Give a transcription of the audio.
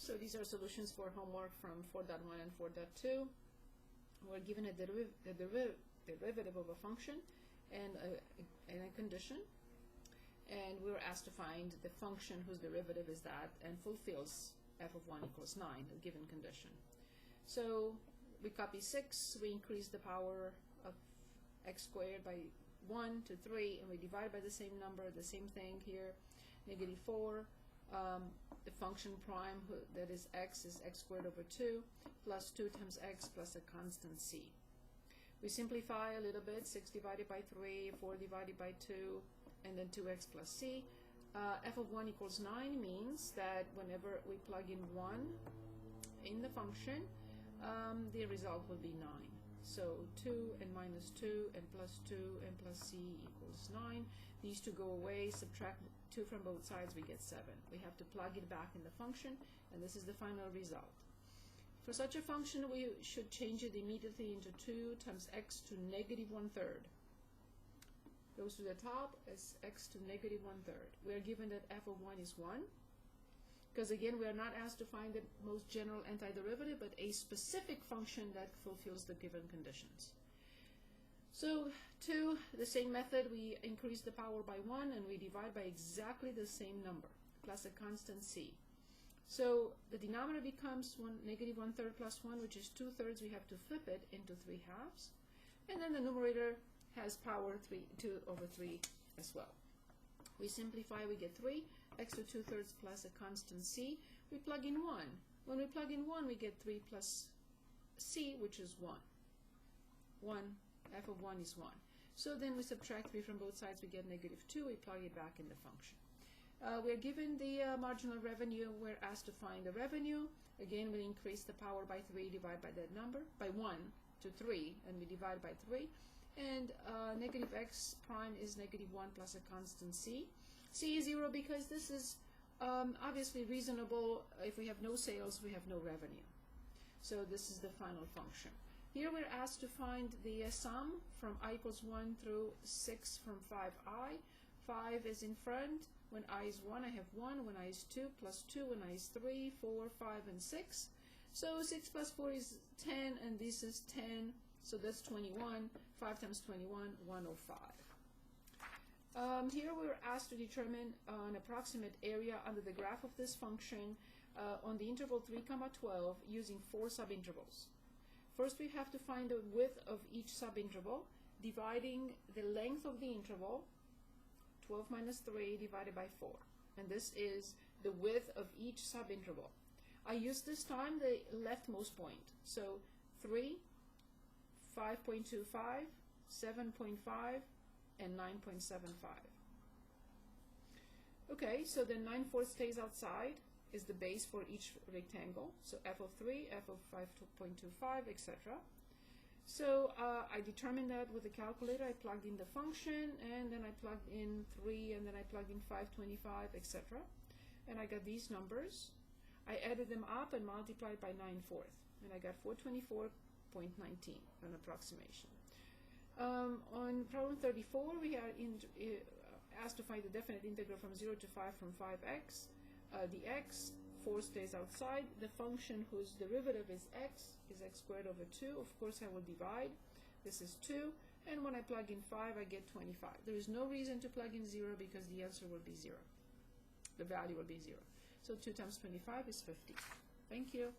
So these are solutions for homework from 4.1 and 4.2. We're given a derivative of a function and a condition, and we're asked to find the function whose derivative is that and fulfills f of 1 equals 9, the given condition. So we copy 6, we increase the power of x squared by 1 to 3, and we divide by the same number, the same thing here, negative 4. The function prime, that is x squared over 2, plus 2 times x plus a constant c. We simplify a little bit, 6 divided by 3, 4 divided by 2, and then 2x plus c. F of 1 equals 9 means that whenever we plug in 1 in the function, the result will be 9. So 2 and minus 2 and plus 2 and plus c equals 9. These two go away, subtract 2 from both sides, we get 7. We have to plug it back in the function, and this is the final result. For such a function, we should change it immediately into 2 times x to negative 1/3. Goes to the top as x to negative 1/3. We are given that f of 1 is 1. Because again, we are not asked to find the most general antiderivative, but a specific function that fulfills the given conditions. So to the same method, we increase the power by 1 and we divide by exactly the same number, plus a constant c. So the denominator becomes negative 1/3 plus 1, which is 2/3. We have to flip it into 3/2. And then the numerator has power 2 over 3 as well. We simplify, we get 3, x to 2/3 plus a constant c. We plug in 1. When we plug in 1, we get 3 plus c, which is 1. 1, f of 1 is 1. So then we subtract 3 from both sides, we get negative 2. We plug it back in the function. We're given the marginal revenue. We're asked to find the revenue. Again, we increase the power by 3, divide by that number, by 1 to 3, and we divide by 3. And negative x prime is negative 1 plus a constant c. C is 0 because this is obviously reasonable. If we have no sales, we have no revenue. So this is the final function. Here we're asked to find the sum from I equals 1 through 6 from 5i. 5 is in front. When I is 1, I have 1. When I is 2, plus 2. When I is 3, 4, 5, and 6. So 6 plus 4 is 10, and this is 10. So that's 21. 5 times 21, 105. Here we're asked to determine an approximate area under the graph of this function on the interval 3, 12 using 4 subintervals. First, we have to find the width of each subinterval, dividing the length of the interval, 12 minus 3 divided by 4. And this is the width of each subinterval. I use this time the leftmost point. So 3, 5.25, 7.5, and 9.75. Okay, so then 9/4 stays outside, is the base for each rectangle. So f of 3, f of 5.25, etc. So I determined that with the calculator. I plugged in the function, and then I plugged in 3, and then I plugged in 525, etc. And I got these numbers. I added them up and multiplied by 9/4, and I got 424.19, an approximation. On problem 34, we are asked to find the definite integral from 0 to 5 from 5x. The x, 4 stays outside. The function whose derivative is x squared over 2. Of course, I will divide. This is 2. And when I plug in 5, I get 25. There is no reason to plug in 0 because the answer will be 0. The value will be 0. So 2 times 25 is 50. Thank you.